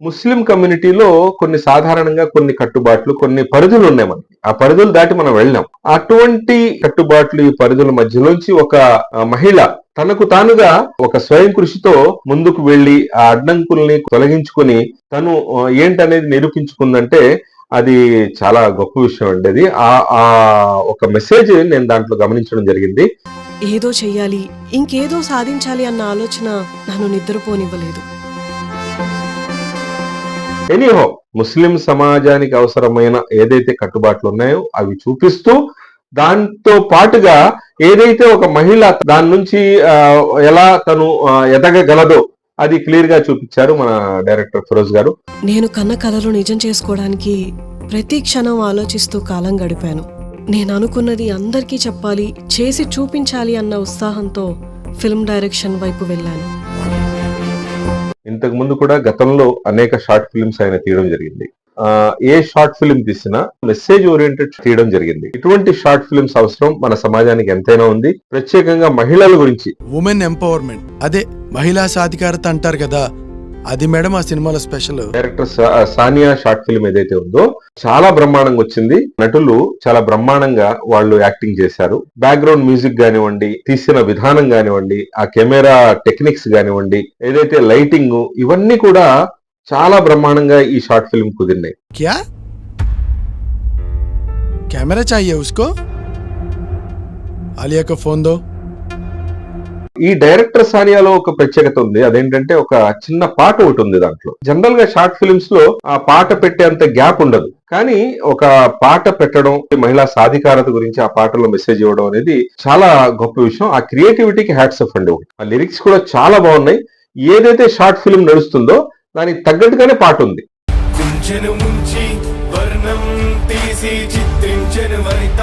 ముస్లిం కమ్యూనిటీలో కొన్ని సాధారణంగా కొన్ని కట్టుబాట్లు, కొన్ని పరిధులు ఉన్నాయి మనకి. ఆ పరిధులు దాటి మనం వెళ్ళాం. అటువంటి కట్టుబాట్లు, ఈ పరిధుల మధ్యలోంచి ఒక మహిళ తనకు తానుగా ఒక స్వయం కృషితో ముందుకు వెళ్లి ఆ అడ్డంకుల్ని తొలగించుకొని తను ఏంటనేది నిరూపించుకుందంటే అది చాలా గొప్ప విషయం అండి. అది ఆ ఒక మెసేజ్ నేను దాంట్లో గమనించడం జరిగింది. ఏదో చెయ్యాలి, ఇంకేదో సాధించాలి అన్న ఆలోచన నన్ను నిద్రపోనివ్వలేదు. ఎనీహో ముస్లిం సమాజానికి అవసరమైన ఏదైతే కట్టుబాట్లు ఉన్నాయో అవి చూపిస్తూ, దాంతో పాటుగా ఏదైతే ఒక మహిళ దాని నుంచి ఎలా తను ఎదగగలదో అది క్లియర్ గా చూపించారు మన డైరెక్టర్ ఫిరోజ్ గారు. నేను కన్న కలలు నిజం చేసుకోవడానికి ప్రతి క్షణం ఆలోచిస్తూ కాలం గడిపాను. నేను అనుకున్నది అందరికీ చెప్పాలి, చేసి చూపించాలి అన్న ఉత్సాహంతో ఫిల్మ్ డైరెక్షన్ వైపు వెళ్ళాను. ఇంతకు ముందు కూడా గతంలో అనేక షార్ట్ ఫిల్మ్స్ ఆయన తీయడం జరిగింది. ఏ షార్ట్ ఫిల్మ్ తీసినా మెసేజ్ ఓరియంటెడ్ తీయడం జరిగింది. ఇటువంటి షార్ట్ ఫిల్మ్స్ అవసరం మన సమాజానికి ఎంతైనా ఉంది. ప్రత్యేకంగా మహిళల గురించి, ఉమెన్ ఎంపవర్మెంట్, అదే మహిళా సాధికారత అంటారు కదా, అది మేడం ఆ సినిమాలో special. Director Sania short film ఏదైతే ఉందో చాలా బ్రహ్మాండంగా వచ్చింది. నటులు చాలా బ్రహ్మాండంగా వాళ్ళు యాక్టింగ్ చేశారు. బ్యాక్గ్రౌండ్ మ్యూజిక్ కానివ్వండి, తీసిన విధానం కానివ్వండి, ఆ కెమెరా టెక్నిక్స్ కానివ్వండి, ఏదైతే లైటింగ్, ఇవన్నీ కూడా చాలా బ్రహ్మాండంగా ఈ షార్ట్ ఫిల్మ్ కుదిరినాయి. క్యా కెమెరా చాహియే ఉస్కో, ఆలియా కా ఫోన్ దో. ఈ డైరెక్టర్ సానియాలో ఒక ప్రత్యేకత ఉంది. అదేంటంటే ఒక చిన్న పాట ఒకటి ఉంది దాంట్లో. జనరల్ గా షార్ట్ ఫిల్మ్స్ లో ఆ పాట పెట్టేంత గ్యాప్ ఉండదు, కానీ ఒక పాట పెట్టడం, మహిళా సాధికారత గురించి ఆ పాటలో మెసేజ్ ఇవ్వడం అనేది చాలా గొప్ప విషయం. ఆ క్రియేటివిటీకి హ్యాట్స్ ఆఫ్ అండి. ఆ లిరిక్స్ కూడా చాలా బాగున్నాయి. ఏదైతే షార్ట్ ఫిల్మ్ నడుస్తుందో దానికి తగ్గట్టుగానే పాట ఉంది. వర్ణం తీసి చిత్రించను వనిత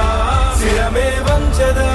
శిరమే వంచదా